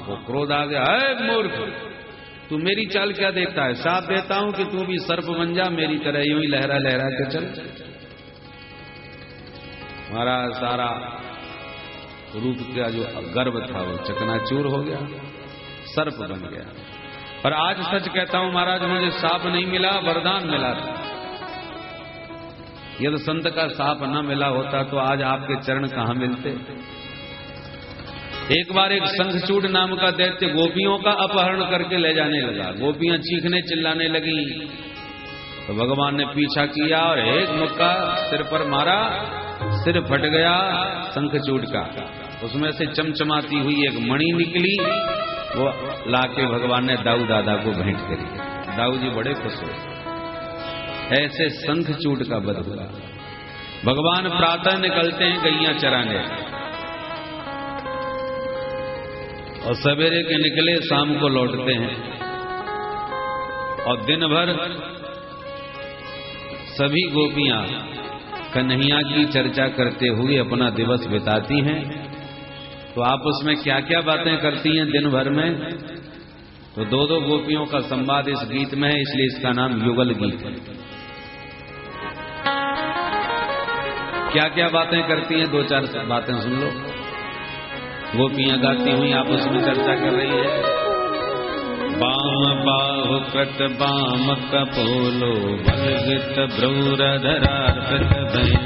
को क्रोध आ गया, है मूर्ख, तू मेरी चाल क्या देखता है? साथ देता हूं कि तू भी सर्प बन जा, मेरी तरह यूं ही लहरा लहरा के चल। हमारा सारा रूप का जो गर्व था वो चकनाचूर हो गया, सर्प बन गया। पर आज सच कहता हूं महाराज, मुझे साप नहीं मिला, वरदान मिला था। यदि संत का साप न मिला होता तो आज आपके चरण कहां मिलते। एक बार एक शंखचूड़ नाम का दैत्य गोपियों का अपहरण करके ले जाने लगा। गोपियां चीखने चिल्लाने लगी तो भगवान ने पीछा किया और एक मुक्का सिर पर मारा, सिर फट गया शंखचूड़ का। उसमें से चमचमाती हुई एक मणि निकली, वो लाके भगवान ने दाऊ दादा को भेंट करी। दाऊ जी बड़े खुश हुए। ऐसे शंखचूड़ का वध हुआ। भगवान प्रातः निकलते हैं गैया चराने और सवेरे के निकले शाम को लौटते हैं, और दिन भर सभी गोपियां कन्हैया की चर्चा करते हुए अपना दिवस बिताती हैं। तो आपस में क्या क्या बातें करती हैं दिन भर में, तो दो दो गोपियों का संवाद इस गीत में है, इसलिए इसका नाम युगल गीत है। क्या क्या बातें करती हैं, दो चार बातें सुन लो। गोपियां गाती हुई आपस में चर्चा कर रही है। बाम बाहु कृत बाम कपोलो बलगित भ्रूरधरार्पित भैन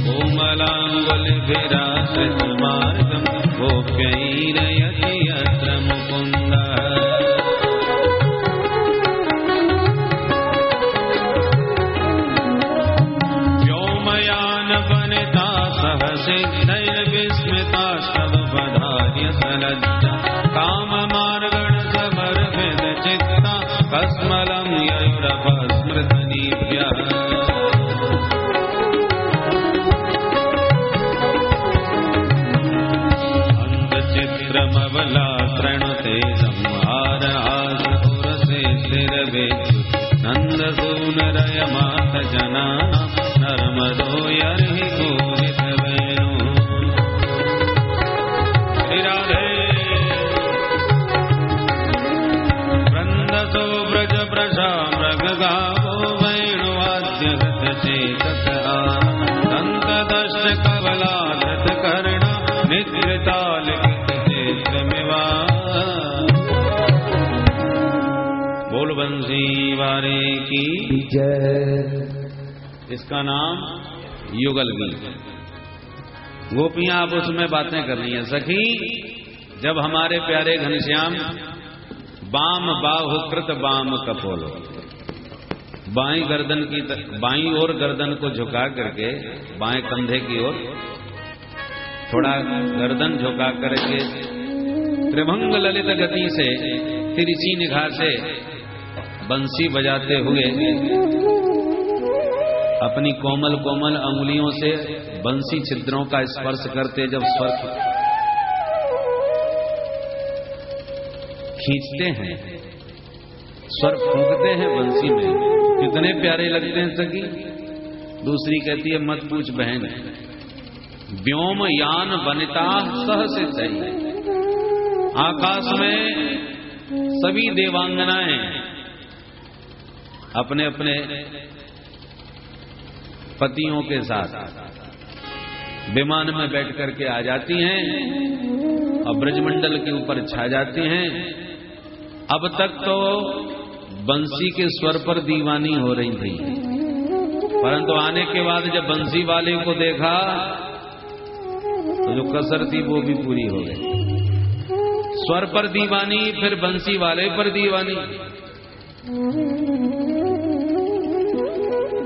कोमलांगुल विराजित मार्गम गोप्यैरयति यत्र मुकुंद। व्योमयान वनिता सहसिद्धैर् विस्मिता शवधार्य सलज्जा काम मार्गण समर्पित चित्ता कस्मलं ययुरपस्मृतनीभ्यः। अंधचित्रमवलात्रणुते संहार आसुरसे स्थिरवे नंदसूनरय मात जनाना नर्मदो यर्हि पूजित वेणु। वृंदसो ब्रज प्रजा मृगगावो वेणुवाद्यगत चेतस दंत दष्ट कवलाधत कर्णा निद्रितालिकित चेत्रमिवा। बोल बंसी वारे की जय। इसका नाम युगल गीत। गोपियां आप उसमें बातें कर रही हैं। सखी, जब हमारे प्यारे घनश्याम बाम बाहु कृत बाम कपोलो, बाईं ओर गर्दन को झुका करके, बाएं कंधे की ओर थोड़ा गर्दन झुका करके त्रिभंग ललित गति से तिरछी निगाह से बंसी बजाते हुए अपनी कोमल कोमल अंगुलियों से बंसी छिद्रों का स्पर्श करते जब स्वर खींचते हैं, स्वर फूंकते हैं बंसी में, कितने प्यारे लगते हैं सखी। दूसरी कहती है, मत पूछ बहन, व्योम यान वनिता सहसिद्धैर्, आकाश में सभी देवांगनाएं अपने अपने पतियों के साथ विमान में बैठ करके आ जाती हैं और ब्रजमंडल के ऊपर छा जाती हैं। अब तक तो बंसी के स्वर पर दीवानी हो रही थी, परंतु आने के बाद जब बंसी वाले को देखा तो जो कसर थी वो भी पूरी हो गई। स्वर पर दीवानी, फिर बंसी वाले पर दीवानी।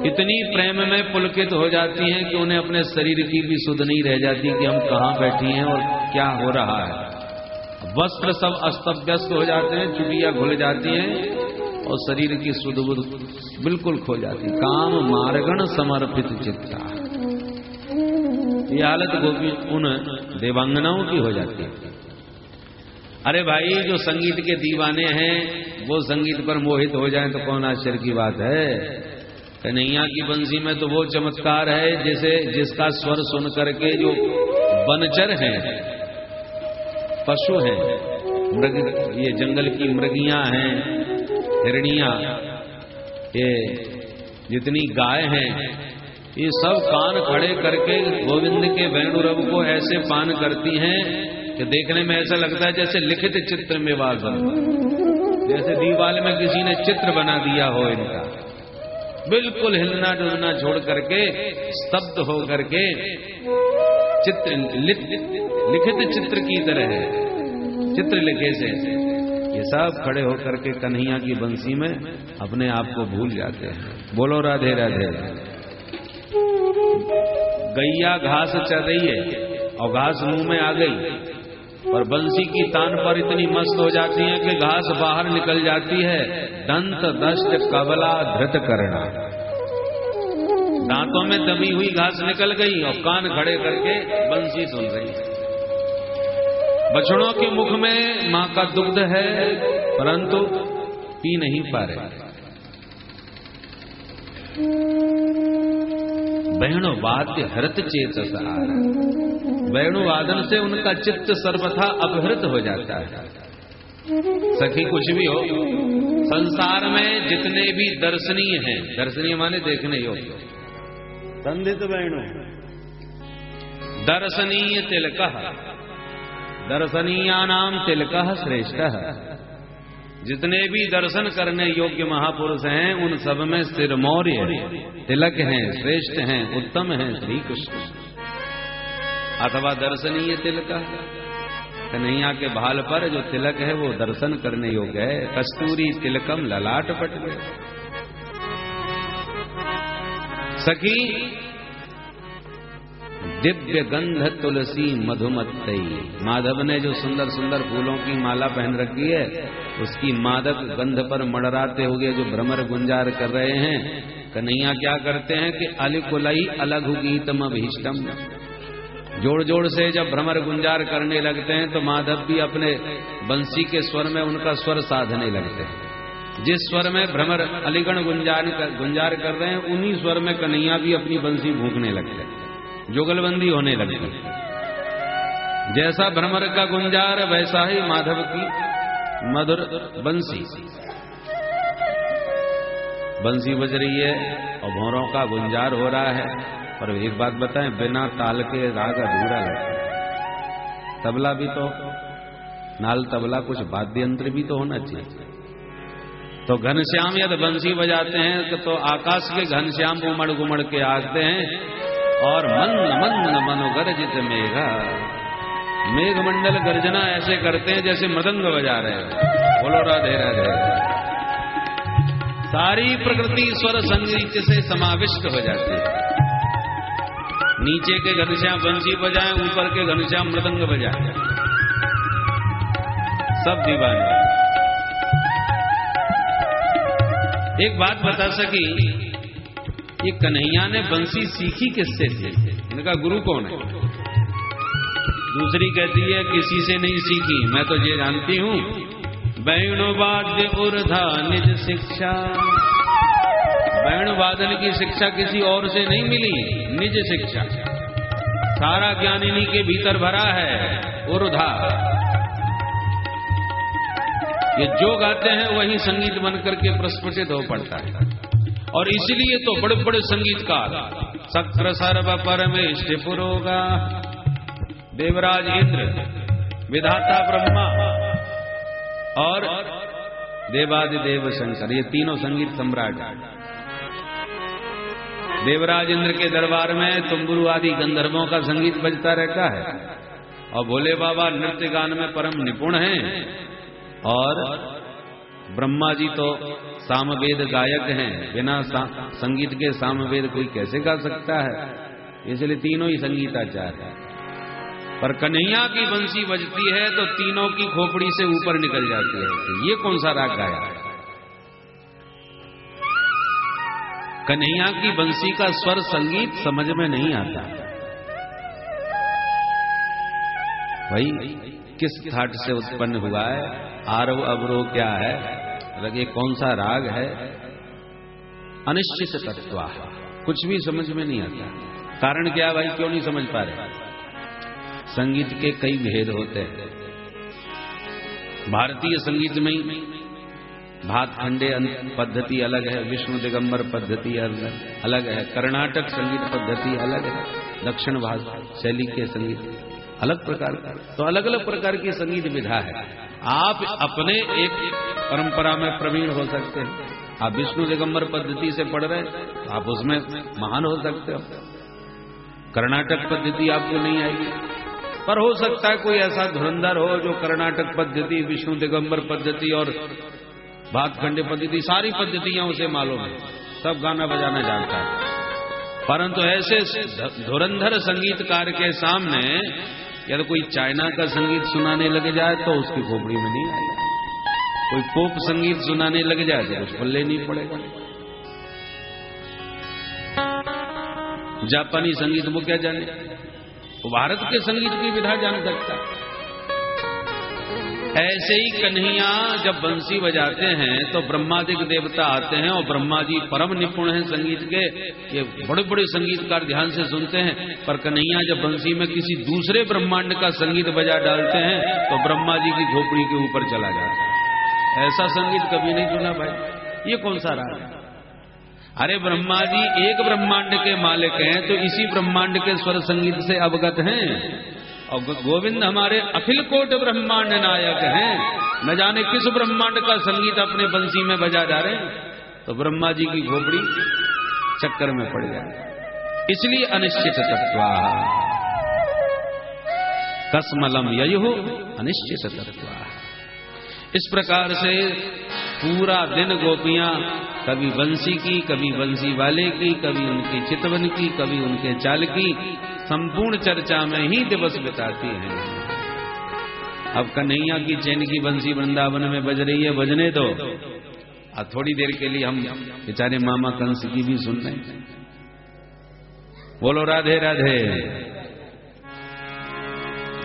इतनी प्रेम में पुलकित हो जाती हैं कि उन्हें अपने शरीर की भी सुध नहीं रह जाती कि हम कहां बैठी हैं और क्या हो रहा है। वस्त्र सब अस्त व्यस्त हो जाते हैं, चुड़ियां घुल जाती हैं और शरीर की सुध बुध बिल्कुल खो जाती। काम मार्गण समर्पित चित्ता, ये हालत गोपी उन देवांगनाओं की हो जाती है। अरे भाई, जो संगीत के दीवाने हैं वो संगीत पर मोहित हो जाएं तो कौन आश्चर्य की बात है। कन्हैया की बंसी में तो वो चमत्कार है जैसे जिसका स्वर सुन करके जो वनचर हैं, पशु हैं, ये जंगल की मृगियां हैं, हिरनियां, ये जितनी गाय हैं, ये सब कान खड़े करके गोविंद के वेणुरव को ऐसे पान करती हैं कि देखने में ऐसा लगता है जैसे लिखित चित्र में वाजन, जैसे दीवार में किसी ने चित्र बना दिया हो इनका। बिल्कुल हिलना डुलना छोड़ करके, स्तब्ध हो करके, चित्र लिखित चित्र की तरह है, चित्र लिखे से ये सब खड़े होकर के कन्हैया की बंसी में अपने आप को भूल जाते हैं। बोलो राधे राधे। गैया घास चर रही है और घास मुंह में आ गई और बंसी की तान पर इतनी मस्त हो जाती है कि घास बाहर निकल जाती है। दंत दष्ट कबला धृत करना, दांतों में दबी हुई घास निकल गई और कान खड़े करके बंसी सुन रही है। बछड़ों के मुख में मां का दुग्ध है परंतु पी नहीं पा रहे। वेणु वाद्य हृत चेतस आर, वेणु वादन से उनका चित्त सर्वथा अपहृत हो जाता है। सखी कुछ भी हो, संसार में जितने भी दर्शनीय हैं, दर्शनीय माने देखने योग्य, संधित वेणु दर्शनीय तिलकः, दर्शनीयानाम तिलकः श्रेष्ठः। जितने भी दर्शन करने योग्य महापुरुष हैं उन सब में सिरमौर्य तिलक हैं, श्रेष्ठ हैं, उत्तम हैं श्री कृष्ण। अथवा दर्शनीय तिलक, कन्हैया के भाल पर जो तिलक है वो दर्शन करने योग्य है। कस्तूरी तिलकम ललाट पट में। सखी दिव्य गंध तुलसी मधुमत्तई, माधव ने जो सुंदर सुंदर फूलों की माला पहन रखी है उसकी मादक गंध पर मड़राते हुए जो भ्रमर गुंजार कर रहे हैं, कन्हैया क्या करते हैं कि अलिकुलई अलघु गीतम अभीष्टम, जोड़ जोड़ से जब भ्रमर गुंजार करने लगते हैं तो माधव भी अपने बंसी के स्वर में उनका स्वर साधने लगते हैं। जिस स्वर में भ्रमर अलीगण गुंजार कर रहे हैं उन्हीं स्वर में कन्हैया भी अपनी बंसी भूखने लगते हैं, जुगलबंदी होने लगी। जैसा भ्रमर का गुंजार वैसा ही माधव की मधुर बंसी बज रही है और भौरों का गुंजार हो रहा है। पर एक बात बताएं, बिना ताल के राग अधूरा लगता है। तबला भी तो, नाल तबला कुछ वाद्य यंत्र भी तो होना चाहिए। तो घनश्याम यदि बंसी बजाते हैं तो आकाश के घनश्याम उमड़ गुमड़ के आते हैं और मंद मंद मनोगर्जित मेघा, मेघमंडल गर्जना ऐसे करते हैं जैसे मृदंग बजा रहे हैं। बोलो राधे राधे। सारी प्रकृति स्वर संगीत से समाविष्ट हो जाती है। नीचे के घनश्याम बंसी बजाएं, ऊपर के घनश्याम मृदंग बजाएं, सब दीवाने। एक बात बता सकी, ये कन्हैया ने बंसी सीखी किससे थी? इनका गुरु कौन है? दूसरी कहती है किसी से नहीं सीखी, मैं तो ये जानती हूं, वेणुवाद्य उर्धा निज शिक्षा। वेणुवादन की शिक्षा किसी और से नहीं मिली, निज शिक्षा। सारा ज्ञान इन्हीं के भीतर भरा है, उर्धा। ये जो गाते हैं वही संगीत बनकर के प्रस्फुटित हो पड़ता है। और इसलिए तो बड़े बड़े संगीतकार सक्र सर्व परमेष्ठ पुरोगा, देवराज इंद्र, विधाता ब्रह्मा और देवादिदेव शंकर, ये तीनों संगीत सम्राट हैं। देवराज इंद्र के दरबार में तुम्बुरु आदि गंधर्वों का संगीत बजता रहता है और भोले बाबा नृत्य गान में परम निपुण हैं। और ब्रह्मा जी तो सामवेद गायक हैं, बिना संगीत के सामवेद कोई कैसे गा सकता है? इसलिए तीनों ही संगीताचार्य हैं। पर कन्हैया की बंसी बजती है तो तीनों की खोपड़ी से ऊपर निकल जाती है कि ये कौन सा राग गाया है। कन्हैया की बंसी का स्वर संगीत समझ में नहीं आता। भाई किस ठाट से उत्पन्न हुआ है, आरव अवरोह क्या है, ये कौन सा राग है, अनिश्चित तत्व, कुछ भी समझ में नहीं आता। कारण क्या भाई, क्यों नहीं समझ पा रहे? संगीत के कई भेद होते हैं। भारतीय संगीत में ही भातखंडे पद्धति अलग है, विष्णु दिगंबर पद्धति अलग है, कर्नाटक संगीत पद्धति अलग है, दक्षिण भारत शैली के संगीत अलग प्रकार का। तो अलग अलग प्रकार की संगीत विधा है। आप अपने एक परंपरा में प्रवीण हो सकते हैं। आप विष्णु दिगंबर पद्धति से पढ़ रहे हैं, आप उसमें महान हो सकते हो। कर्नाटक पद्धति आपको नहीं आएगी, पर हो सकता है कोई ऐसा धुरंधर हो जो कर्नाटक पद्धति, विष्णु दिगंबर पद्धति और भातखंडे पद्धति, सारी पद्धतियां उसे मालूम है, सब गाना बजाना जानता है। परंतु ऐसे धुरंधर संगीतकार के सामने यदि कोई चाइना का संगीत सुनाने लग जाए तो उसकी खोपड़ी में नहीं आएगा। कोई पोप संगीत सुनाने लग जाए तो कुछ पल्ले नहीं पड़ेगा। जापानी संगीत वो क्या जाने, वो भारत के संगीत की विधा जान सकता है। ऐसे ही कन्हैया जब बंसी बजाते हैं तो ब्रह्मादिक देवता आते हैं और ब्रह्मा जी परम निपुण हैं संगीत के, ये बड़े बड़े संगीतकार ध्यान से सुनते हैं। पर कन्हैया जब बंसी में किसी दूसरे ब्रह्मांड का संगीत बजा डालते हैं तो ब्रह्मा जी की झोपड़ी के ऊपर चला जाता है। ऐसा संगीत कभी नहीं सुना भाई, ये कौन सा राग है? अरे ब्रह्मा जी एक ब्रह्मांड के मालिक हैं तो इसी ब्रह्मांड के स्वर संगीत से अवगत हैं, और गोविंद हमारे अखिल कोट ब्रह्मांड नायक हैं, न जाने किस ब्रह्मांड का संगीत अपने बंसी में बजा जा रहे हैं, तो ब्रह्मा जी की खोपड़ी चक्कर में पड़ जाए। इसलिए अनिश्चित तत्वा कसमलम ययुः अनिश्चित तत्वा। इस प्रकार से पूरा दिन गोपियां कभी बंसी की, कभी बंसी वाले की, कभी उनके चितवन की, कभी उनके चाल की, संपूर्ण चर्चा में ही दिवस बिताती हैं। अब कन्हैया की चैन की बंसी वृंदावन में बज रही है, बजने दो। अब थोड़ी देर के लिए हम बेचारे मामा कंस की भी सुन रहे हैं। बोलो राधे राधे।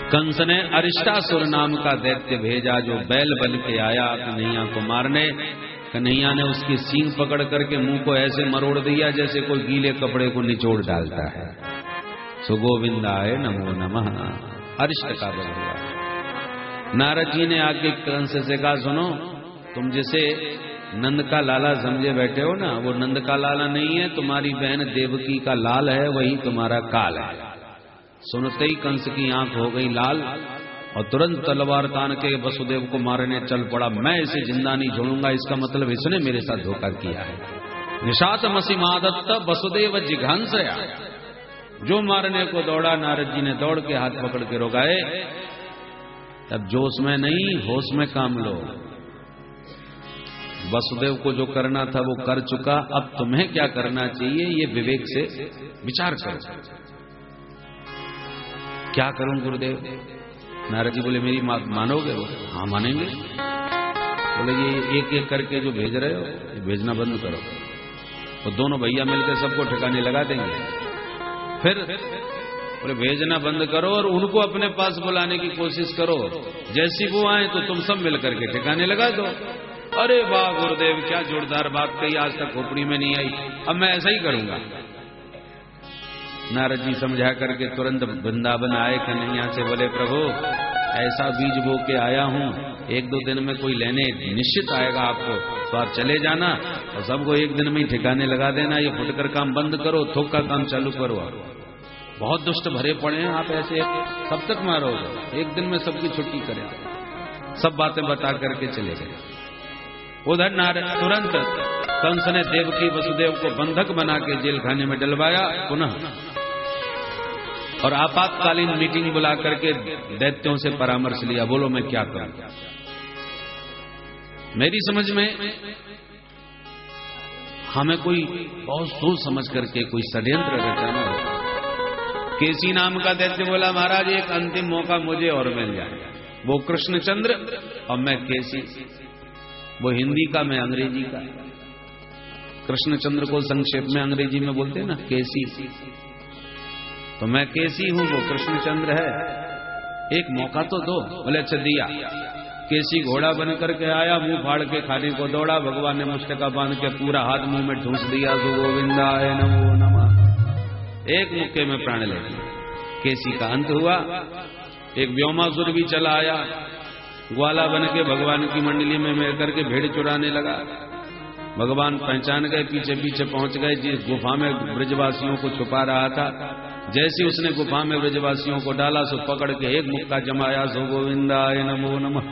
कंस ने अरिष्टासुर नाम का दैत्य भेजा जो बैल बन के आया कन्हैया को मारने। कन्हैया ने उसकी सींग पकड़ करके मुंह को ऐसे मरोड़ दिया जैसे कोई गीले कपड़े को निचोड़ डालता है। सो गोविंदाय नमो नमः। अरिष्ट का बल हुआ। नारद जी ने आके कंस से कहा, सुनो, तुम जिसे नंद का लाला समझे बैठे हो ना, वो नंद का लाला नहीं है, तुम्हारी बहन देवकी का लाल है, वही तुम्हारा काल है। सुनते ही कंस की आंख हो गई लाल और तुरंत तलवार तान के वसुदेव को मारने चल पड़ा। मैं इसे जिंदा नहीं छोड़ूंगा, इसका मतलब इसने मेरे साथ धोखा किया है। निशात मसीमादत्त वसुदेव जिघांसया। जो मारने को दौड़ा नारद जी ने दौड़ के हाथ पकड़ के रोकाए। तब जोश में नहीं होश में काम लो। वसुदेव को जो करना था वो कर चुका, अब तुम्हें क्या करना चाहिए ये विवेक से विचार करो। क्या करूं गुरुदेव? नारद जी बोले, मेरी मानोगे? हाँ मानेंगे। बोले, ये एक एक करके जो भेज रहे हो ये भेजना बंद करो। तो दोनों भैया मिलकर सबको ठिकाने लगा देंगे। फिर बोले, भेजना बंद करो और उनको अपने पास बुलाने की कोशिश करो। जैसी वो आए तो तुम सब मिलकर के ठिकाने लगा दो। अरे वाह गुरुदेव, क्या जोरदार बात कही, आज तक खोपड़ी में नहीं आई, अब मैं ऐसा ही करूंगा। नारद जी समझा करके तुरंत वृंदावन आए कन्हैया से। बोले, प्रभु ऐसा बीज बो के आया हूं, 1-2 दिन में कोई लेने निश्चित आएगा आपको, तो आप चले जाना और सबको एक दिन में ही ठिकाने लगा देना। ये फुटकर काम बंद करो, थोक का काम चालू करो। बहुत दुष्ट भरे पड़े हैं, आप ऐसे कब तक मारोगे? एक दिन में सबकी छुट्टी करें। सब बातें बता करके चले गए। उधर नारद तुरंत कंस ने देवकी वसुदेव को बंधक बना के जेल खाने में डलवाया पुनः, और आपातकालीन मीटिंग बुला करके दैत्यों से परामर्श लिया। बोलो मैं क्या करूं? मेरी समझ में हमें कोई बहुत सोच समझ करके कोई षड्यंत्र रचना हो। केसी नाम का दैत्य बोला, महाराज एक अंतिम मौका मुझे और मिल जाए। वो कृष्णचंद्र और मैं केसी। वो हिंदी का, मैं अंग्रेजी का। कृष्णचंद्र को संक्षेप में अंग्रेजी में बोलते हैं ना केसी, तो मैं केसी हूं, वो कृष्णचंद्र है। एक मौका तो दो। बोले अच्छा दिया। केसी घोड़ा बन करके आया, मुंह फाड़ के खाने को दौड़ा। भगवान ने मुष्टिका बांध के पूरा हाथ मुंह में ठूंस दिया। सो गोविंदाय नमो नमः। एक मुक्के में प्राण ले लिया। केसी का अंत हुआ। एक व्योमासुर भी चला आया, ग्वाला बन के भगवान की मंडली में मिल करके भेड़ चुराने लगा। भगवान पहचान गए, पीछे पीछे पहुंच गए, जिस गुफा में ब्रजवासियों को छुपा रहा था। जैसे उसने गुफा में ब्रजवासियों को डाला सो पकड़ के एक मुक्का जमाया, सो गोविंदाय नमो नमः,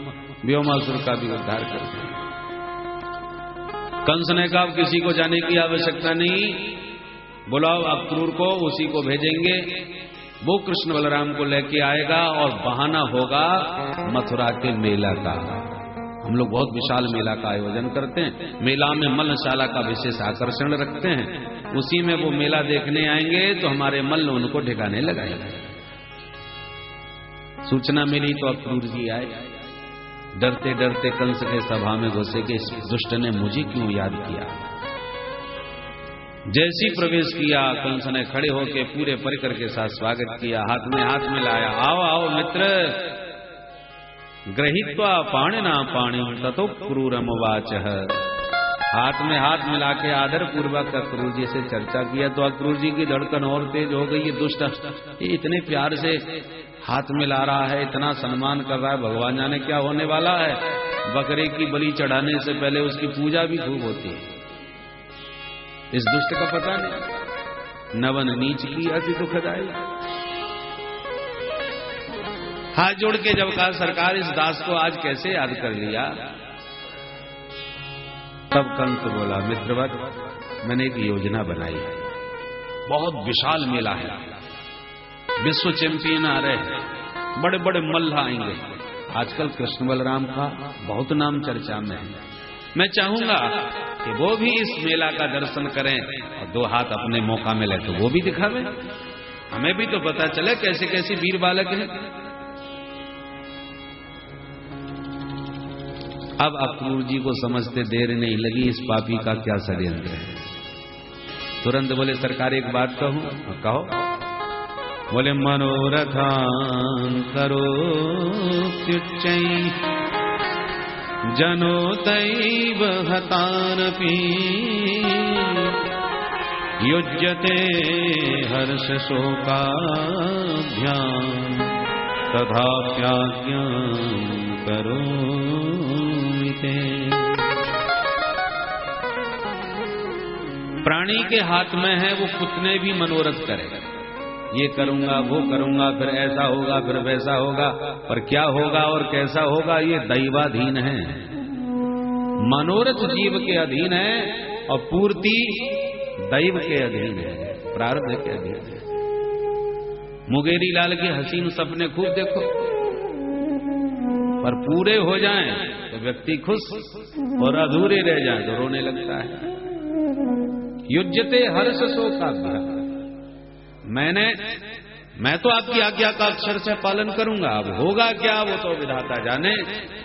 व्योमासुर का भी उद्धार कर दिया। कंस ने कहा किसी को जाने की आवश्यकता नहीं, बुलाओ अक्रूर को, उसी को भेजेंगे, वो कृष्ण बलराम को लेके आएगा और बहाना होगा मथुरा के मेला का। हम लोग बहुत विशाल मेला का आयोजन करते हैं, मेला में मल्लशाला का विशेष आकर्षण रखते हैं, उसी में वो मेला देखने आएंगे तो हमारे मल्ल उनको ठिकाने लगाएंगे। सूचना मिली तो अक्रूर जी आए, डरते डरते कंस के सभा में घुसे कि इस दुष्ट ने मुझे क्यों याद किया। जैसी प्रवेश किया, कंस ने खड़े होकर पूरे परिकर के साथ स्वागत किया, हाथ में हाथ मिलाया, आओ आओ मित्र, गृहीत्वा पाणिना पाणिं ततो क्रूरमुवाचः। हाथ में हाथ मिला के आदर पूर्वक अक्रूर जी से चर्चा किया तो अक्रूर जी की धड़कन और तेज हो गई। ये दुष्ट ये इतने प्यार से हाथ मिला रहा है, इतना सम्मान कर रहा है, भगवान जाने क्या होने वाला है। बकरे की बलि चढ़ाने से पहले उसकी पूजा भी खूब होती है। इस दुष्ट का पता नहीं, नवन नीच की अति दुखदाई। हाथ जोड़ के जब कहा सरकार इस दास को आज कैसे याद कर लिया, तब कंस बोला मित्रवत, मैंने एक योजना बनाई है, बहुत विशाल मेला है, विश्व चैंपियन आ रहे हैं, बड़े बड़े मल्ल आएंगे। आजकल कृष्ण बलराम का बहुत नाम चर्चा में है। मैं चाहूंगा कि वो भी इस मेला का दर्शन करें और दो हाथ अपने मौका में ले तो वो भी दिखावे, हमें भी तो पता चले कैसे कैसे वीर बालक हैं। अब अक्रूर जी को समझते देर नहीं लगी इस पापी का क्या षड्यंत्र है। तुरंत बोले सरकार एक बात कहूं, कहो। बोले मनोरथान करोत्युच्चै जनो दैव हतानपि युज्यते हर्ष शोकाभ्याम तथाप्याज्ञां करोमि ते। प्राणी के हाथ में है, वो कितने भी मनोरथ करे, ये करूंगा वो करूंगा, फिर ऐसा होगा फिर वैसा होगा, पर क्या होगा और कैसा होगा ये दैवाधीन है। मनोरथ जीव के अधीन है और पूर्ति दैव के अधीन है, प्रारब्ध के अधीन है। मुंगेरी लाल के हसीन सपने खूब देखो, पर पूरे हो जाएं तो व्यक्ति खुश और अधूरे रह जाएं तो रोने लगता है। युज्यते हर्ष शोकाभ्याम, मैं तो आपकी आज्ञा का अक्षर से पालन करूंगा, अब होगा क्या वो तो विधाता जाने।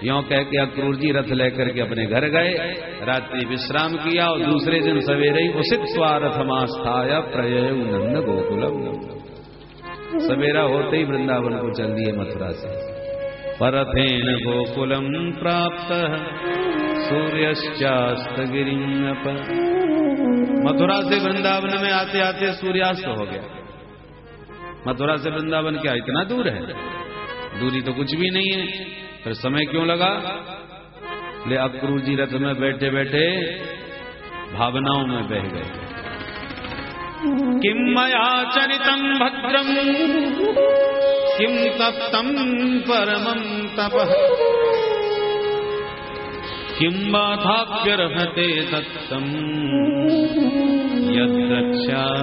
यों कह के अक्रूर जी रथ लेकर के अपने घर गए, रात्रि विश्राम किया और दूसरे दिन सवेरे ही उसित स्वारथमास्थाय प्रययौ नंद गोकुलम। सवेरा होते ही वृंदावन को चल दिए मथुरा से। परथेन गोकुलम प्राप्त सूर्यश्चास्तगिरिं अप। मथुरा से वृंदावन में आते आते सूर्यास्त हो गया। मथुरा से वृंदावन क्या इतना दूर है? दूरी तो कुछ भी नहीं है, फिर समय क्यों लगा? ले अक्रूर जी रथ में बैठे बैठे भावनाओं में बह गए। किम मया चरितम भद्रम किम तप्तम परमं तपः किम बाधाप्यर्हते तत्तम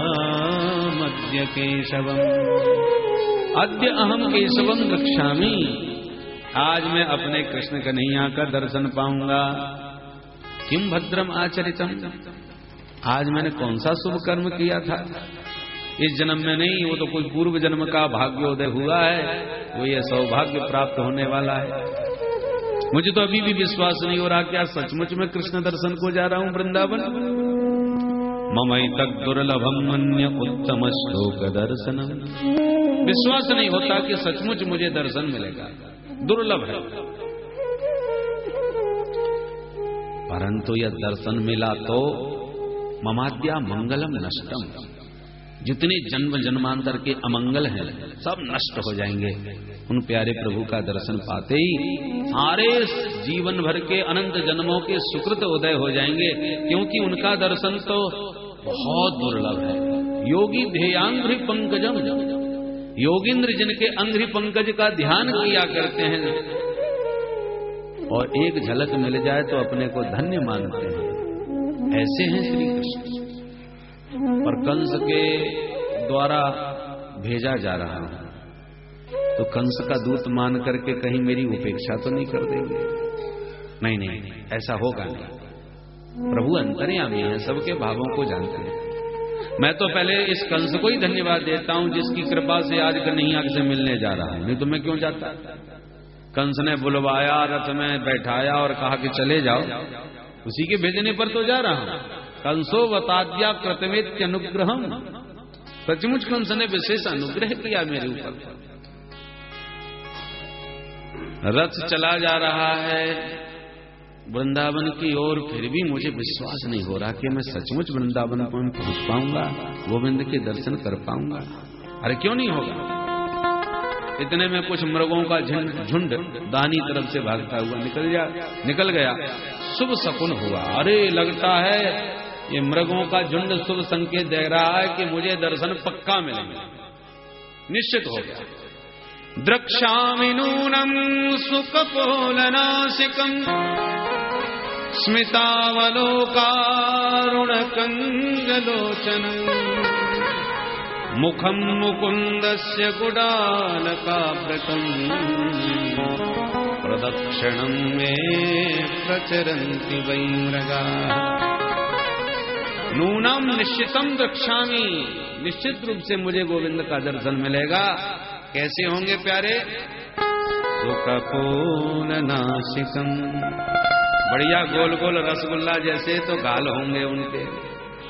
यद्रक्ष्यामद्य केशवम्। अद्य अहम केशवम रक्षामि, आज मैं अपने कृष्ण कन्हैया का दर्शन पाऊंगा। किम भद्रम आचरितम, आज मैंने कौन सा शुभ कर्म किया था? इस जन्म में नहीं, वो तो कोई पूर्व जन्म का भाग्योदय हुआ है, वो ये सौभाग्य प्राप्त होने वाला है। मुझे तो अभी भी विश्वास नहीं हो रहा क्या सचमुच में कृष्ण दर्शन को जा रहा हूं वृंदावन। ममैतक दुर्लभम मन्य उत्तम श्लोक दर्शनम। विश्वास नहीं होता कि सचमुच मुझे दर्शन मिलेगा, दुर्लभ है। परंतु यह दर्शन मिला तो ममाद्या मंगलम नष्टम, जितने जन्म जन्मांतर के अमंगल हैं सब नष्ट हो जाएंगे। उन प्यारे प्रभु का दर्शन पाते ही सारे जीवन भर के अनंत जन्मों के सुकृत उदय हो जाएंगे, क्योंकि उनका दर्शन तो बहुत दुर्लभ है। योगी ध्येयांघ्रि पंकजम, योगींद्र जिनके अंघ्रि पंकज का ध्यान किया करते हैं और एक झलक मिल जाए तो अपने को धन्य मानते हैं, ऐसे हैं श्री कृष्ण। और कंस के द्वारा भेजा जा रहा है तो कंस का दूत मान करके कहीं मेरी उपेक्षा तो नहीं कर देंगे? नहीं नहीं, ऐसा होगा नहीं। प्रभु अंतर्यामी है, सबके भावों को जानते हैं। मैं तो पहले इस कंस को ही धन्यवाद देता हूं जिसकी कृपा से आज कन्हैया से मिलने जा रहा हूं, नहीं तो मैं क्यों जाता। कंस ने बुलवाया, रथ में बैठाया और कहा कि चले जाओ, उसी के भेजने पर तो जा रहा हूं। कंसो वताद्या कृतवेत्य अनुग्रहम, सचमुच कंस ने विशेष अनुग्रह किया मेरे ऊपर। रथ चला जा रहा है वृंदावन की ओर, फिर भी मुझे विश्वास नहीं हो रहा कि मैं सचमुच वृंदावन में पहुंच पाऊंगा, गोविंद के दर्शन कर पाऊंगा। अरे क्यों नहीं होगा। इतने में कुछ मृगों का झुंड दाहिनी तरफ से भागता हुआ निकल गया। शुभ शकुन हुआ। अरे लगता है ये मृगों का झुंड शुभ संकेत दे रहा है कि मुझे दर्शन पक्का मिलेंगे, निश्चित हो गया। द्रक्ष्यामि नूनं सुकपोलनासिकं स्मितावलोकारुणकंगलोचनं मुखं मुकुन्दस्य गुडालकाव्रतं प्रदक्षिणं मे प्रचरन्ति वै मृगाः। नूनम निश्चितम द्रक्ष्यामि, निश्चित रूप से मुझे गोविंद का दर्शन मिलेगा। कैसे होंगे प्यारे? सुकपोलनासिकम, बढ़िया गोल गोल रसगुल्ला जैसे तो गाल होंगे उनके,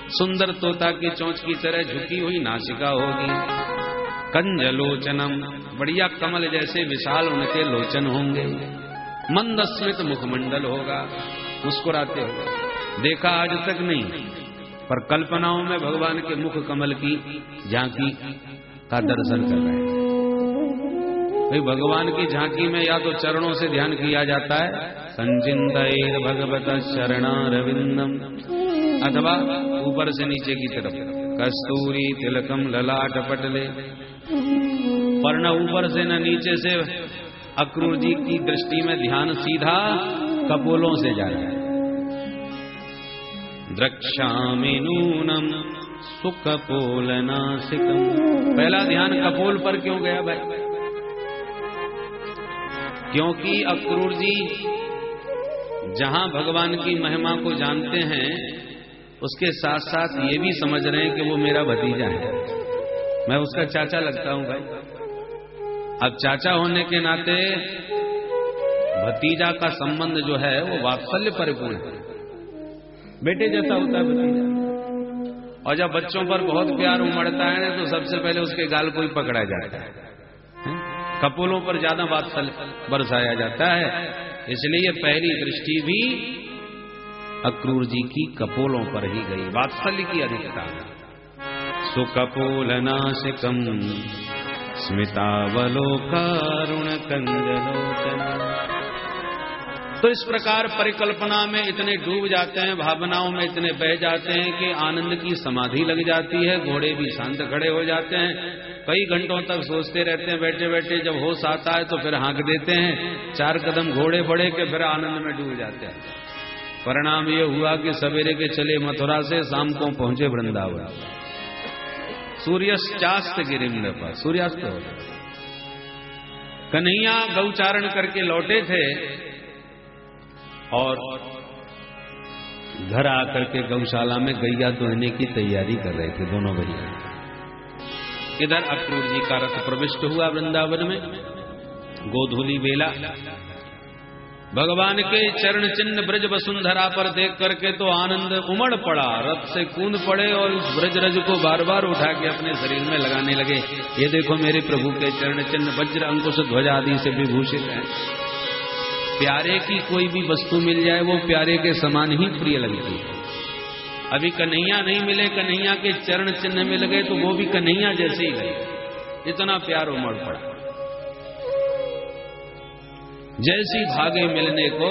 सुंदर तोता की चोंच की तरह झुकी हुई नासिका होगी। कंजलोचनम, बढ़िया कमल जैसे विशाल उनके लोचन होंगे। मंदस्मित मुखमंडल होगा, मुस्कुराते होगा। देखा आज तक नहीं, पर कल्पनाओं में भगवान के मुख कमल की झांकी का दर्शन कर रहे हैं। भाई भगवान की झांकी में या तो चरणों से ध्यान किया जाता है, संचिंतयेत् भगवत शरणारविंदम, अथवा ऊपर से नीचे की तरफ कस्तूरी तिलकम ललाट पटले, पर न ऊपर से न नीचे से अक्रूर जी की दृष्टि में ध्यान सीधा कपोलों से जा रहा है। द्रक्ष्यामि नूनम सुकपोलनासिकम, पहला ध्यान कपोल पर क्यों गया भाई? क्योंकि अक्रूर जी जहां भगवान की महिमा को जानते हैं उसके साथ साथ ये भी समझ रहे हैं कि वो मेरा भतीजा है, मैं उसका चाचा लगता हूं भाई। अब चाचा होने के नाते भतीजा का संबंध जो है वो वात्सल्य परिपूर्ण है, बेटे जैसा होता है भतीजा। और जब बच्चों पर बहुत प्यार उमड़ता है तो सबसे पहले उसके गाल को ही पकड़ा जाता है, कपोलों पर ज्यादा वात्सल्य बरसाया जाता है। इसलिए पहली दृष्टि भी अक्रूर जी की कपोलों पर ही गई, वात्सल्य की अधिकता। सुकपोलनासिकम स्मितावलोकारुणकंजलोचन। तो इस प्रकार परिकल्पना में इतने डूब जाते हैं, भावनाओं में इतने बह जाते हैं कि आनंद की समाधि लग जाती है। घोड़े भी शांत खड़े हो जाते हैं, कई घंटों तक सोचते रहते हैं बैठे बैठे। जब होश आता है तो फिर हाँक देते हैं, 4 कदम घोड़े बढ़े के फिर आनंद में डूब जाते हैं। परिणाम ये हुआ कि सवेरे के चले मथुरा से, शाम को पहुंचे वृंदावन। सूर्यास्त गिरिम पर सूर्यास्त हो गया। कन्हैया गौचारण करके लौटे थे और घर आकर के गौशाला में गैया दुहने की तैयारी कर रहे थे दोनों भैया। इधर अक्रूर जी का रथ प्रविष्ट हुआ वृंदावन में। गोधूली बेला भगवान के चरण चिन्ह ब्रज वसुंधरा पर देख करके तो आनंद उमड़ पड़ा, रथ से कूद पड़े और उस ब्रज रज को बार बार उठा के अपने शरीर में लगाने लगे। ये देखो मेरे प्रभु के चरण चिन्ह वज्र अंकुश ध्वजा आदि से विभूषित हैं। प्यारे की कोई भी वस्तु मिल जाए वो प्यारे के समान ही प्रिय लगती है। अभी कन्हैया नहीं मिले, कन्हैया के चरण चिन्ह मिल गए तो वो भी कन्हैया जैसे ही गए। इतना प्यार उमड़ पड़ा। जैसी भागे मिलने को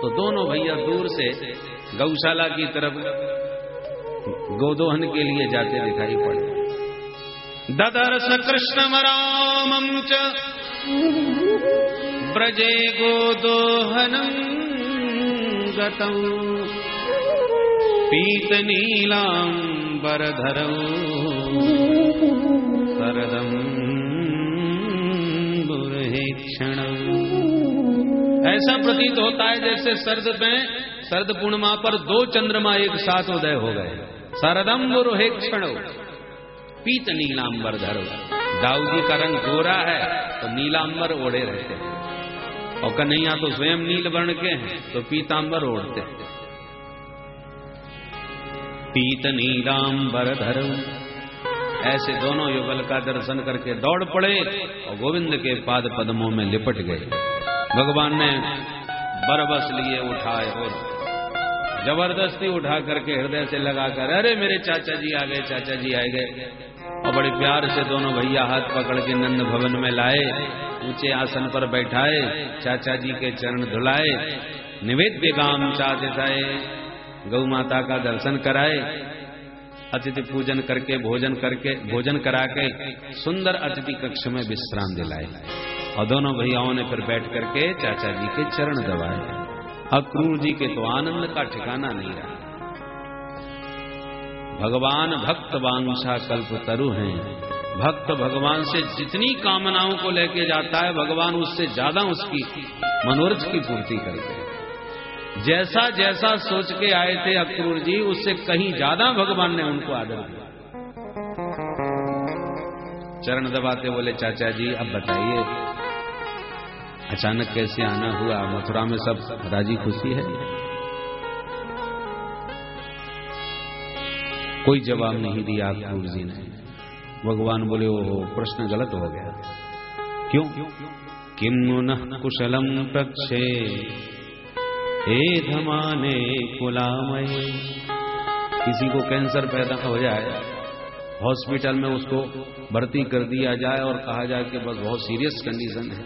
तो दोनों भैया दूर से गौशाला की तरफ गोदोहन के लिए जाते दिखाई पड़े। ददर्श कृष्णम रामं च ब्रजे गोदोहनं गतौ पीतनीलांबरधरौ शरदंबुरहेक्षणौ। ऐसा प्रतीत होता है जैसे शरद पूर्णिमा पर दो चंद्रमा एक साथ उदय हो गए। शरदंबुरहेक्षणौ पीत नीलांबर धरो। दाऊ जी का रंग गोरा है तो नीलांबर ओढ़े रहते हैं, और कन्हैया तो स्वयं नील वर्ण के हैं तो पीतांबर ओढ़ते हैं। पीत नीलांबर धरो। ऐसे दोनों युगल का दर्शन करके दौड़ पड़े और गोविंद के पाद पद्मों में लिपट गए। भगवान ने बरबस लिए उठाए और जबरदस्ती उठा करके हृदय से लगाकर, अरे मेरे चाचा जी आ गए, चाचा जी आ गए। और बड़े प्यार से दोनों भैया हाथ पकड़ के नंद भवन में लाए, ऊंचे आसन पर बैठाए, चाचा जी के चरण धुलाए, निवेद्य गाम चाचाए गौ माता का दर्शन कराए, अतिथि पूजन करके भोजन करा के सुंदर अतिथि कक्ष में विश्राम दिलाए। और दोनों भैयाओं ने फिर बैठ करके चाचा जी के चरण दबाए। अक्रूर जी के तो आनंद का ठिकाना नहीं रहा। भगवान भक्त वांछा कल्प तरु हैं। भक्त भगवान से जितनी कामनाओं को लेके जाता है, भगवान उससे ज्यादा उसकी मनोरथ की पूर्ति करते हैं। जैसा जैसा सोच के आए थे अक्रूर जी, उससे कहीं ज्यादा भगवान ने उनको आदर दिया। चरण दबाते बोले, चाचा जी अब बताइए अचानक कैसे आना हुआ? मथुरा में सब राजी खुशी है? कोई जवाब नहीं दिया अक्रूर जी ने। भगवान बोले, ओहो प्रश्न गलत हो गया। क्यों? किम न कुशलम प्रक्षे एधमाने कुलामय। किसी को कैंसर पैदा हो जाए, हॉस्पिटल में उसको भर्ती कर दिया जाए और कहा जाए कि बस बहुत सीरियस कंडीशन है।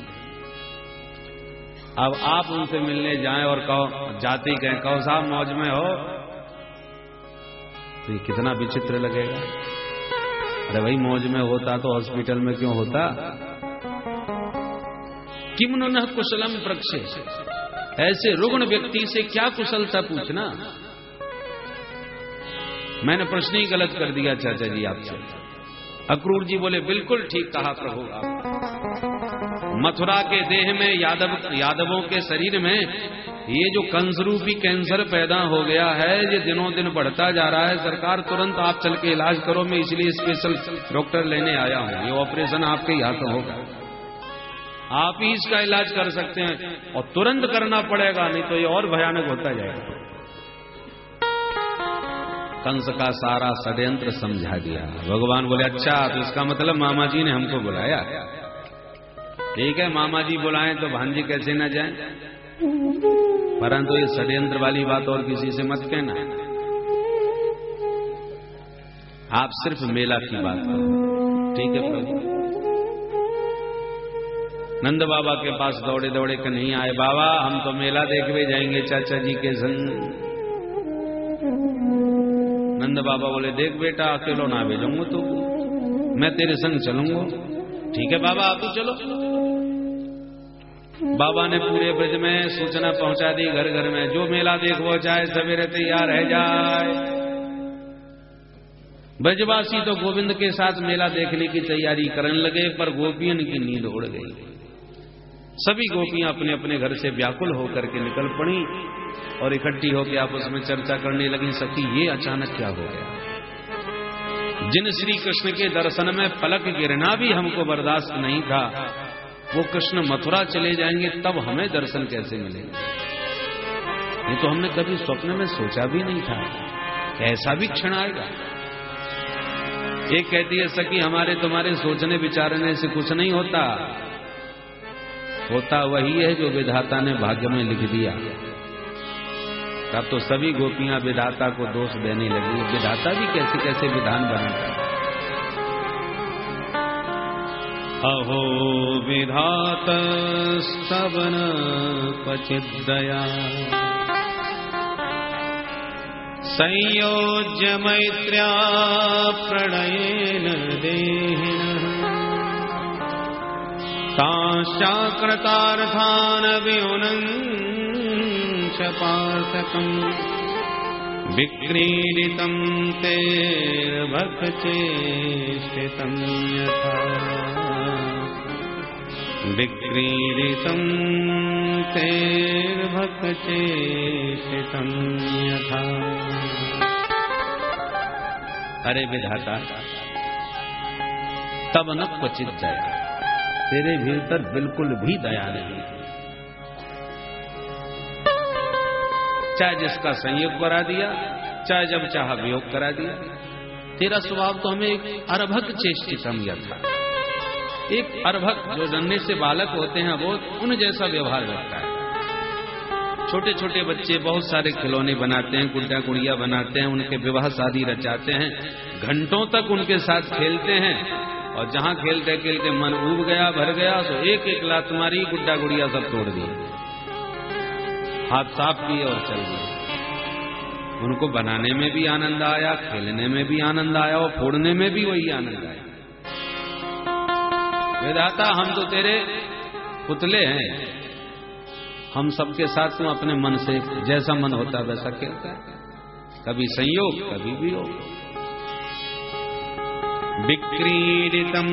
अब आप उनसे मिलने जाएं और कहो, जाते ही कहें, कहो साहब मौज में हो, तो ये कितना विचित्र लगेगा। अरे भाई मौज में होता तो हॉस्पिटल में क्यों होता? किम न कुशलम प्रक्षे। ऐसे रुग्ण व्यक्ति से क्या कुशलता पूछना? मैंने प्रश्न ही गलत कर दिया चाचा जी आपसे। अक्रूर जी बोले, बिल्कुल ठीक कहा प्रभु। मथुरा के देह में यादवों के शरीर में ये जो कंस रूपी कैंसर पैदा हो गया है, ये दिनों दिन बढ़ता जा रहा है। सरकार तुरंत आप चल के इलाज करो, मैं इसलिए स्पेशल डॉक्टर लेने आया हूं। ये ऑपरेशन आपके ही हाथों होगा, आप ही इसका इलाज कर सकते हैं और तुरंत करना पड़ेगा, नहीं तो ये और भयानक होता जाएगा। कंस का सारा षड्यंत्र समझा दिया। भगवान बोले, अच्छा तो इसका मतलब मामा जी ने हमको बुलाया। ठीक है, मामा जी बुलाएं तो भांजी कैसे न जाए, परंतु ये षड्यंत्र वाली बात और किसी से मत कहना। आप सिर्फ मेला की बात करो, ठीक है प्रभु। नंद बाबा के पास दौड़े दौड़े कन्हैया आए, बाबा हम तो मेला देखने जाएंगे चाचा जी के संग। नंद बाबा बोले, देख बेटा अकेलो ना भेजूंगा तो मैं तेरे संग चलूंगा। ठीक है बाबा आप तो चलो। बाबा ने पूरे ब्रज में सूचना पहुंचा दी, घर घर में जो मेला देखो चाहे सवेरे तैयार है जाए। ब्रजवासी तो गोविंद के साथ मेला देखने की तैयारी करने लगे, पर गोपियन की नींद उड़ गई। सभी गोपियां अपने अपने घर से व्याकुल होकर के निकल पड़ी और इकट्ठी होकर आपस में चर्चा करने लगी, सखी ये अचानक क्या हो गया? जिन श्री कृष्ण के दर्शन में पलक गिरना भी हमको बर्दाश्त नहीं था, वो कृष्ण मथुरा चले जाएंगे तब हमें दर्शन कैसे मिलेंगे? ये तो हमने कभी स्वप्न में सोचा भी नहीं था कि ऐसा भी क्षण आएगा। एक कहती है सखी, हमारे तुम्हारे सोचने विचारने से कुछ नहीं होता, होता वही है जो विधाता ने भाग्य में लिख दिया। अब तो सभी गोपियां विधाता को दोष देने लगी, विधाता भी कैसे कैसे विधान बनाता। अहो विधाता स्तवन क्वचित् दया संयोज्य मैत्र्या प्रणयेन देहिनः ताश्चाकृतार्थान् वियुनञ्च पार्थकम् विक्रीडितं तेर्भक्चेष्टितं यथा विक्रीडितं तेर्भक्चेष्टितं यथा। अरे विधाता, तब न क्वचित दया, तेरे भीतर बिल्कुल भी दया नहीं। चाहे जिसका संयोग करा दिया, चाहे जब चाहा वियोग करा दिया। तेरा स्वभाव तो हमें एक अर्भक चेष्टितम यथा, एक अर्भक जो जन्ने से बालक होते हैं वो उन जैसा व्यवहार रखता है। छोटे छोटे बच्चे बहुत सारे खिलौने बनाते हैं, गुड्डा गुड़िया बनाते हैं, उनके विवाह शादी रचाते हैं, घंटों तक उनके साथ खेलते हैं, और जहां खेलते खेलते मन उब गया, भर गया, तो एक एक लात मारी, गुड्डा गुड़िया सब तोड़ दिए, हाथ साफ किए और चल गए। उनको बनाने में भी आनंद आया, खेलने में भी आनंद आया, और फोड़ने में भी वही आनंद आया। विधाता, हम तो तेरे पुतले हैं, हम सबके साथ तू अपने मन से जैसा मन होता वैसा खेलता है, कभी संयोग कभी वियोग। विक्रीडितं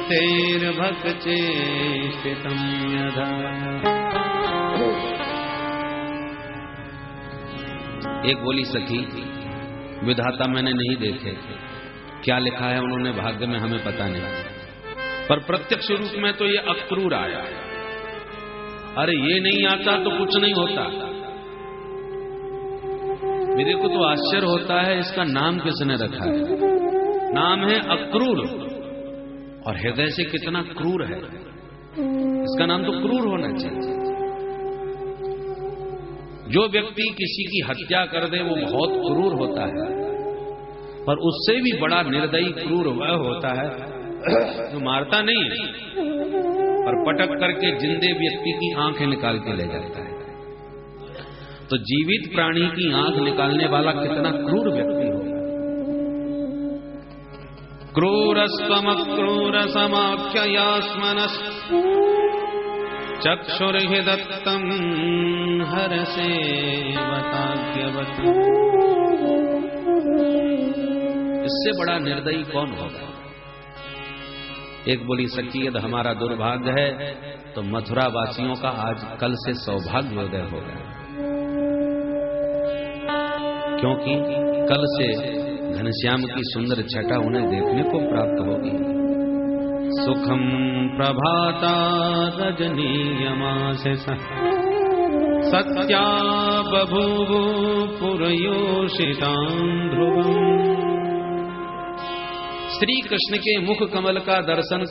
तेर्भक्चेष्टितं यथा। एक बोली सखी, विधाता मैंने नहीं देखे, क्या लिखा है उन्होंने भाग्य में हमें पता नहीं, पर प्रत्यक्ष रूप में तो ये अक्रूर आया। अरे ये नहीं आता तो कुछ नहीं होता। मेरे को तो आश्चर्य होता है इसका नाम किसने रखा है। नाम है अक्रूर, और हृदय से कितना क्रूर है। इसका नाम तो क्रूर होना चाहिए। जो व्यक्ति किसी की हत्या कर दे वो बहुत क्रूर होता है, पर उससे भी बड़ा निर्दयी क्रूर वह होता है जो मारता नहीं है, पर पटक करके जिंदे व्यक्ति की आंखें निकाल के ले जाता है। तो जीवित प्राणी की आंख निकालने वाला कितना क्रूर व्यक्ति होगा। क्रूरस्त्वमक्रूरसमाख्ययास्मनस् चक्षुर्हि दत्तं हरसेवताज्ञवत्। इससे बड़ा निर्दयी कौन होगा। एक बोली सच्ची, यदि हमारा दुर्भाग्य है तो मथुरा वासियों का आज कल से सौभाग्योदय होगा, क्योंकि कल से घनश्याम की सुंदर छटा उन्हें देखने को प्राप्त होगी। सुखम प्रभाता रजनीयमासे सत्या बभूवु पुरयोषितां ध्रुवम्। श्री कृष्ण के मुख कमल का दर्शन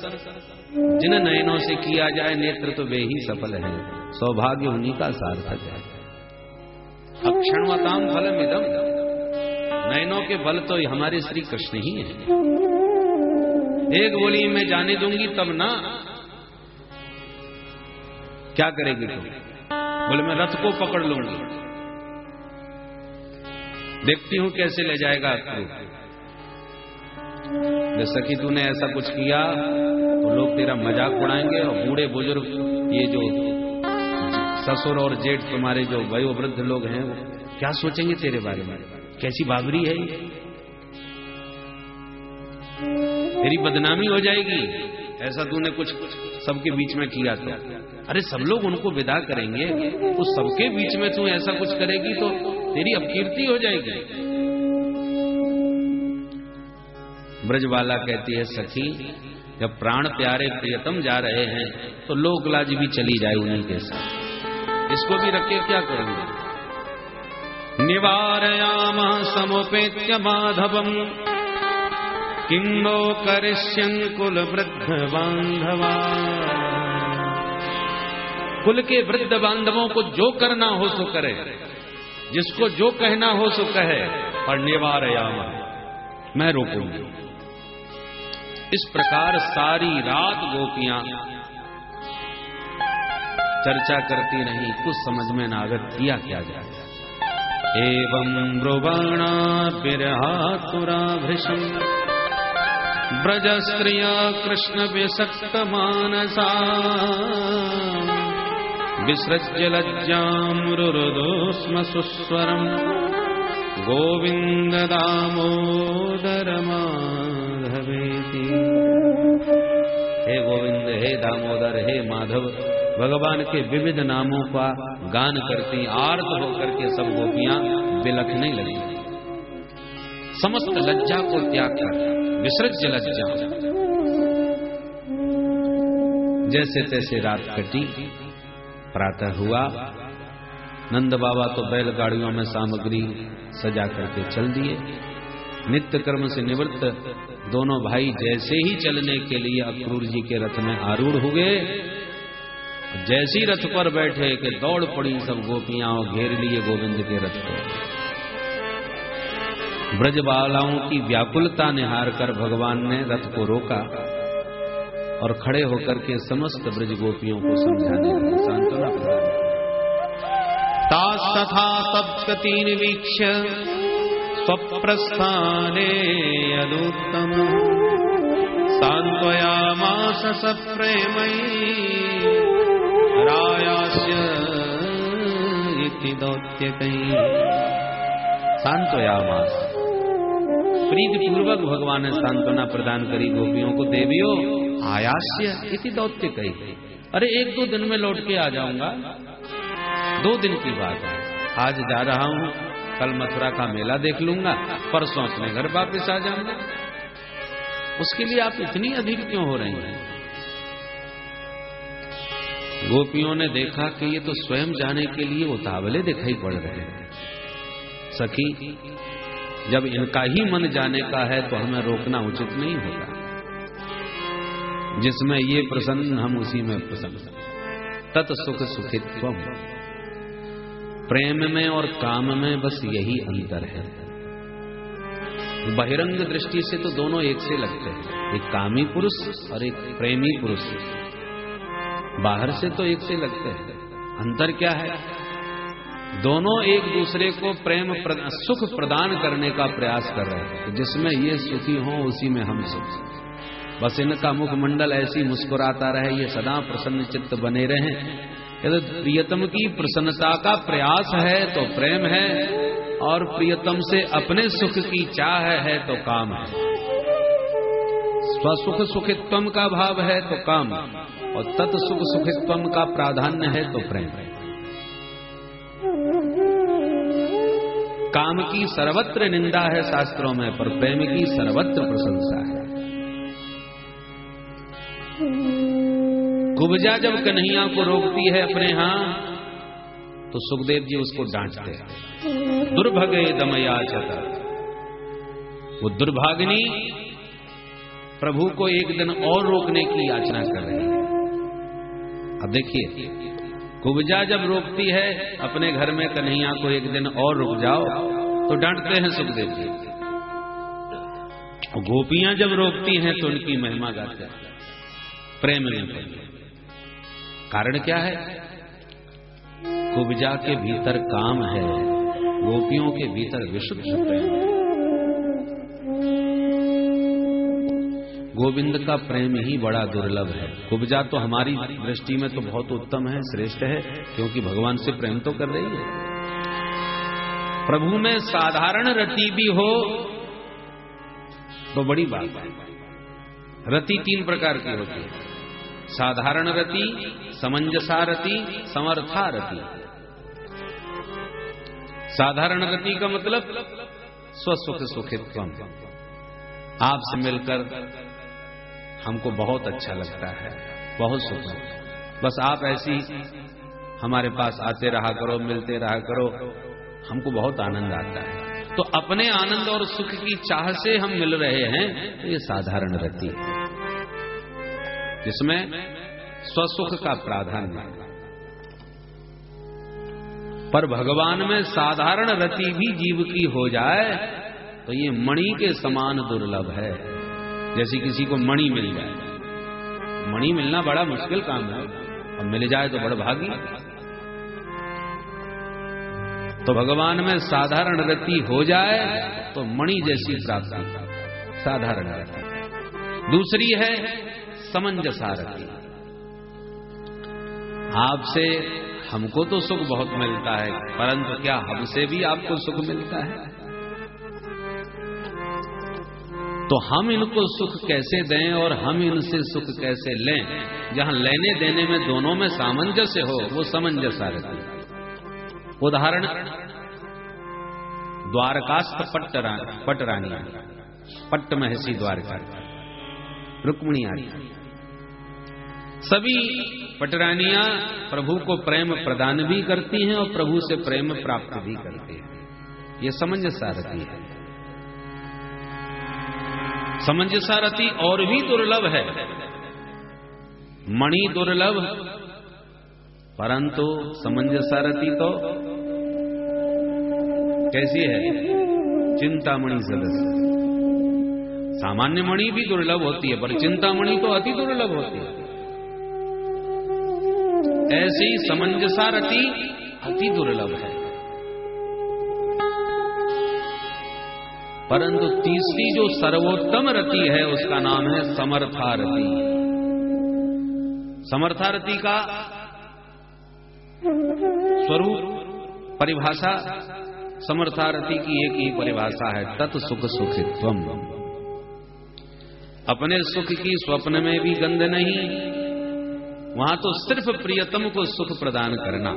जिन नयनों से किया जाए नेत्र तो वे ही सफल है, सौभाग्य उन्हीं का सार्थक है। अक्षणवताम फलम इदम, नयनों के बल तो हमारे श्री कृष्ण ही है। एक बोली मैं जाने दूंगी तब ना, क्या करेगी तुम? बोले मैं रथ को पकड़ लूंगी, देखती हूं कैसे ले जाएगा अक्रूर। जैसा कि तूने ऐसा कुछ किया तो लोग तेरा मजाक उड़ाएंगे, और बूढ़े बुजुर्ग ये जो ससुर और जेठ तुम्हारे जो वयोवृद्ध लोग हैं वो क्या सोचेंगे तेरे बारे में, कैसी बाबरी है ये, तेरी बदनामी हो जाएगी ऐसा तूने कुछ सबके बीच में किया तो। अरे सब लोग उनको विदा करेंगे, उस सबके बीच में तू ऐसा कुछ करेगी तो तेरी अपकीर्ति हो जाएगी। ब्रजबाला कहती है सखी, जब प्राण प्यारे प्रियतम जा रहे हैं तो लोक लाज भी चली जाए उन्हीं के साथ, इसको भी रखे क्या करेंगे। निवारयाम समुपेत्य माधवम किं नो करिष्यन् कुल वृद्ध बांधवा। कुल के वृद्ध बांधवों को जो करना हो सो करे, जिसको जो कहना हो सो कहे, पर निवारयाम, मैं रोकूंगी। इस प्रकार सारी रात गोपियां चर्चा करती रही, कुछ समझ में नागत किया क्या जाए। एवं ब्रुवाणा विरहातुरा भृशं ब्रज स्त्रिया कृष्ण विसक्त मानसा विसृज्य लज्जां रुरुदोस्म सुस्वरं गोविंद दामोदर माधवेति। हे गोविंद, हे दामोदर, हे माधव, भगवान के विविध नामों का गान करती आर्त होकर के सब गोपियां बिलखने लगी। समस्त लज्जा को त्याग कर विसृज्य लज्जा, जैसे तैसे रात कटी। प्रातः हुआ, नंद बाबा तो बैलगाड़ियों में सामग्री सजा करके चल दिए। नित्य कर्म से निवृत्त दोनों भाई जैसे ही चलने के लिए अक्रूर जी के रथ में आरूढ़ हुए, जैसी रथ पर बैठे कि दौड़ पड़ी सब गोपियां और घेर लिए गोविंद के रथ को। ब्रजबालाओं की व्याकुलता निहार कर भगवान ने रथ को रोका और खड़े होकर के समस्त ब्रज गोपियों को समझाने लगे, सांत्वना प्रदान। तास्तथा तद्गतिं वीक्ष्य स्वप्रस्थाने यदुत्तम सांत्वयामास सप्रेमयि रायास्य इति दौत्यकैः। सांत्वयामास, प्रीति पूर्वक भगवान ने सांत्वना प्रदान करी गोपियों को। देवियों, आयास्य इति दौत्यकैः, अरे 1-2 दिन में लौट के आ जाऊंगा, 2 दिन की बात है। आज जा रहा हूं, कल मथुरा का मेला देख लूंगा, परसों अपने घर वापस आ जाऊंगा। उसके लिए आप इतनी अधिक क्यों हो रही हैं? गोपियों ने देखा कि ये तो स्वयं जाने के लिए उतावले दिखाई पड़ रहे हैं। सखी, जब इनका ही मन जाने का है तो हमें रोकना उचित नहीं होगा। जिसमें ये प्रसन्न, हम उसी में प्रसन्न। तत् सुख सुखित्वम, प्रेम में और काम में बस यही अंतर है। बहिरंग दृष्टि से तो दोनों एक से लगते हैं, एक कामी पुरुष और एक प्रेमी पुरुष। बाहर से तो एक से लगते हैं, अंतर क्या है? दोनों एक दूसरे को प्रेम सुख प्रदान करने का प्रयास कर रहे हैं। जिसमें ये सुखी हों उसी में हम सुख। बस इनका मुखमंडल ऐसी मुस्कुराता रहे, ये सदा प्रसन्न चित्त बने रहें। यदि प्रियतम की प्रसन्नता का प्रयास है तो प्रेम है, और प्रियतम से अपने सुख की चाह है तो काम है। स्वसुख सुखित्वम का भाव है तो काम, और तत्सुख सुखित्वम का प्राधान्य है तो प्रेम है। काम की सर्वत्र निंदा है शास्त्रों में, पर प्रेम की सर्वत्र प्रशंसा है। कुब्जा जब कन्हैया को रोकती है अपने यहां, तो सुखदेव जी उसको डांटते हैं। दुर्भगे दमयाचता, वो दुर्भागिनी प्रभु को एक दिन और रोकने की याचना कर रही है। अब देखिए, कुब्जा जब रोकती है अपने घर में कन्हैया को एक दिन और रुक जाओ, तो डांटते हैं सुखदेव जी। गोपियां जब रोकती हैं तो उनकी महिमा गाते हैं, प्रेम में। कारण क्या है? कुब्जा के भीतर काम है, गोपियों के भीतर विशुद्ध प्रेम है। गोविंद का प्रेम ही बड़ा दुर्लभ है। कुब्जा तो हमारी दृष्टि में तो बहुत उत्तम है, श्रेष्ठ है, क्योंकि भगवान से प्रेम तो कर रही है। प्रभु में साधारण रति भी हो तो बड़ी बात है। रति 3 प्रकार की होती है: साधारण रति, समंजसा रति, समर्था रति। साधारण रति का मतलब स्वसुख सुखित्वम, आपसे मिलकर हमको बहुत अच्छा लगता है, बहुत सुख है। बस आप ऐसी हमारे पास आते रहा करो, मिलते रहा करो, हमको बहुत आनंद आता है। तो अपने आनंद और सुख की चाह से हम मिल रहे हैं, तो ये साधारण रति है, जिसमें स्वसुख का प्राधान्य है। पर भगवान में साधारण रति भी जीव की हो जाए तो ये मणि के समान दुर्लभ है। जैसे किसी को मणि मिल जाए, मणि मिलना बड़ा मुश्किल काम है, और मिल जाए तो बड़ा भागी। तो भगवान में साधारण रति हो जाए तो मणि जैसी प्राप्ति, साधारण रति। दूसरी है समंजसा रति। आपसे हमको तो सुख बहुत मिलता है, परंतु क्या हमसे भी आपको सुख मिलता है? तो हम इनको सुख कैसे दें और हम इनसे सुख कैसे लें? जहां लेने देने में दोनों में सामंजस्य हो, वो समंजसा रति। उदाहरण, द्वारकास्थ पटरानी, पट्ट महसी द्वारका, रुक्मिणी आदि सभी पटरानियां प्रभु को प्रेम प्रदान भी करती हैं और प्रभु से प्रेम प्राप्त भी करती हैं। ये समंजसा रति है। समंजसा रति और भी दुर्लभ है। मणि दुर्लभ, परंतु समंजसा रति तो कैसी है? चिंतामणि सदस्य। सामान्य मणि भी दुर्लभ होती है, पर चिंतामणि तो अति दुर्लभ होती है। ऐसी समंजसा रति अति दुर्लभ है। परंतु तीसरी जो सर्वोत्तम रति है उसका नाम है समर्थारति। समर्थारति का स्वरूप, परिभाषा, समर्थारति की एक ही परिभाषा है, तत् सुख सुखित्वम। अपने सुख की स्वप्न में भी गंध नहीं, वहां तो सिर्फ प्रियतम को सुख प्रदान करना।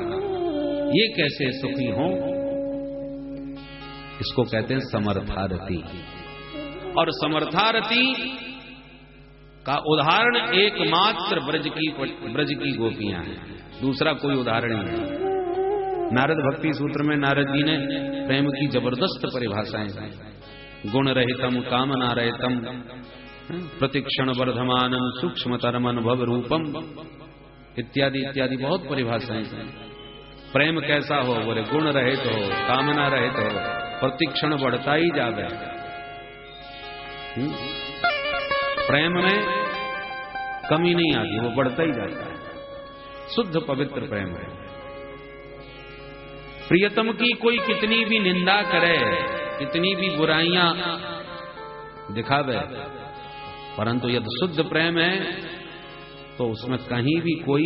ये कैसे सुखी हो? इसको कहते हैं समर्थारति। और समर्थारति का उदाहरण एकमात्र ब्रज की गोपियां हैं, दूसरा कोई उदाहरण नहीं। नारद भक्ति सूत्र में नारद जी ने प्रेम की जबरदस्त परिभाषाएं दी। गुण रहितम कामना रहितम प्रतिक्षण वर्धमानम सूक्ष्मतरम अनुभव रूपम इत्यादि इत्यादि बहुत परिभाषाएं हैं। प्रेम कैसा हो? बोले गुण रहित हो, कामना रहित हो, प्रतिक्षण बढ़ता ही जावे। प्रेम में कमी नहीं आती, वो बढ़ता ही जाता है। शुद्ध पवित्र प्रेम है। प्रियतम की कोई कितनी भी निंदा करे, कितनी भी बुराइयां दिखावे, परंतु यदि शुद्ध प्रेम है तो उसमें कहीं भी कोई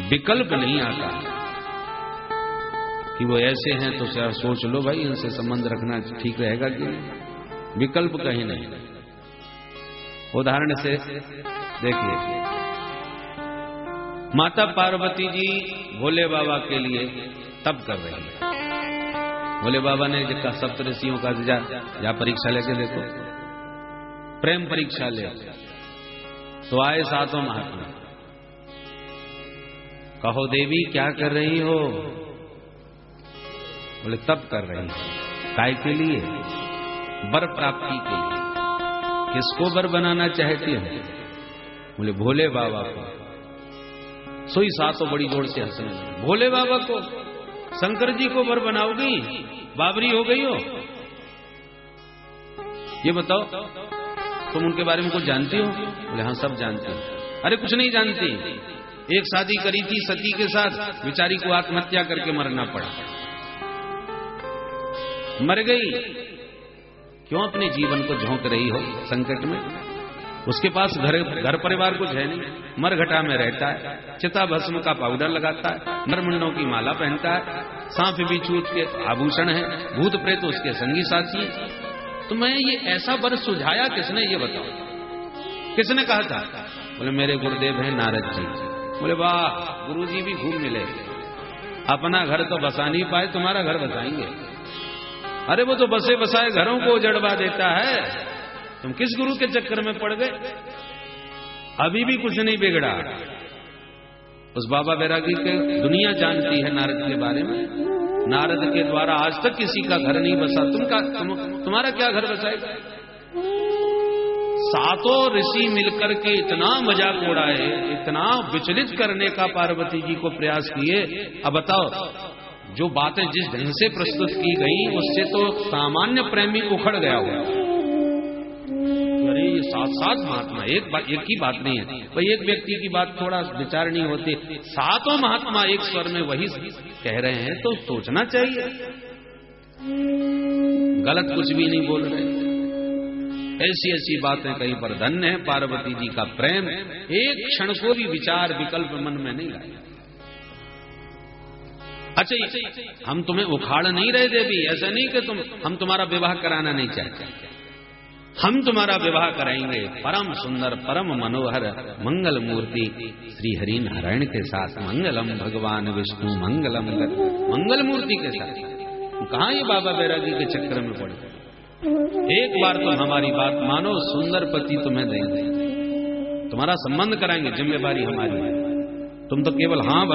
विकल्प नहीं आता कि वो ऐसे हैं तो सोच लो भाई इनसे संबंध रखना ठीक रहेगा कि नहीं। विकल्प कहीं नहीं। उदाहरण से देखिए, माता पार्वती जी भोले बाबा के लिए तप कर रही है। भोले बाबा ने जिसका सप्तऋषियों का जा परीक्षा लेके देखो, प्रेम परीक्षा ले। तो आए सातों महात्मा, कहो देवी क्या कर रही हो? बोले तप कर रही हो। काय के लिए? वर प्राप्ति के लिए। किसको वर बनाना चाहती हो? बोले भोले बाबा को। सोई सातों बड़ी जोर से हंसने लगे। भोले बाबा को? शंकर जी को वर बनाओगी? बाबरी हो गई हो? ये बताओ, तुम उनके बारे में कुछ जानती हो? बोले हाँ सब जानती हो। अरे कुछ नहीं जानती। एक शादी करी थी सती के साथ, बेचारी को आत्महत्या करके मरना पड़ा। मर गई, क्यों अपने जीवन को झोंक रही हो संकट में? उसके पास घर परिवार कुछ है नहीं, मरघटा में रहता है, चिता भस्म का पाउडर लगाता है, नरमुंडों की माला पहनता है, सांप बिच्छू के आभूषण है, भूत प्रेत उसके संगी साथी। तो मैं ये ऐसा वर सुझाया किसने? ये बताओ, किसने कहा था? बोले मेरे गुरुदेव हैं नारद जी। बोले वाह, गुरुजी भी खूब मिले। अपना घर तो बसा नहीं पाए, तुम्हारा घर बसाएंगे। अरे वो तो बसे बसाए घरों को उजड़वा देता है, तुम किस गुरु के चक्कर में पड़ गए? अभी भी कुछ नहीं बिगड़ा। उस बाबा बैरागी के दुनिया जानती है नारद के बारे में। नारद के द्वारा आज तक किसी का घर नहीं बसा। तुम्हारा क्या घर बसाएगा? सातों ऋषि मिलकर के इतना मजाक उड़ाए, इतना विचलित करने का पार्वती जी को प्रयास किए। अब बताओ, जो बातें जिस ढंग से प्रस्तुत की गई उससे तो सामान्य प्रेमी उखड़ गया हुआ। अरे ये सात सात महात्मा, एक ही बात नहीं है भाई, एक व्यक्ति की बात थोड़ा विचार नहीं होती, सातों महात्मा एक स्वर में वही कह रहे हैं तो सोचना चाहिए, गलत कुछ भी नहीं बोल रहे। ऐसी ऐसी बातें कहीं पर। धन्य है पार्वती जी का प्रेम, एक क्षण को भी विचार विकल्प मन में नहीं आया। अच्छा, हम तुम्हें उखाड़ नहीं रहे देवी, ऐसा नहीं कि हम तुम्हारा विवाह कराना नहीं चाहते, हम तुम्हारा विवाह कराएंगे परम सुंदर परम मनोहर मंगल मूर्ति श्री हरि नारायण के साथ। मंगलम भगवान विष्णु मंगलम, मंगल मूर्ति के साथ। कहां ये बाबा बैरागी के चक्कर में पड़े? एक बार तो हमारी बात मानो, सुंदर पति तुम्हें देंगे, तुम्हारा संबंध कराएंगे, जिम्मेदारी हमारी है। तुम तो केवल हाँ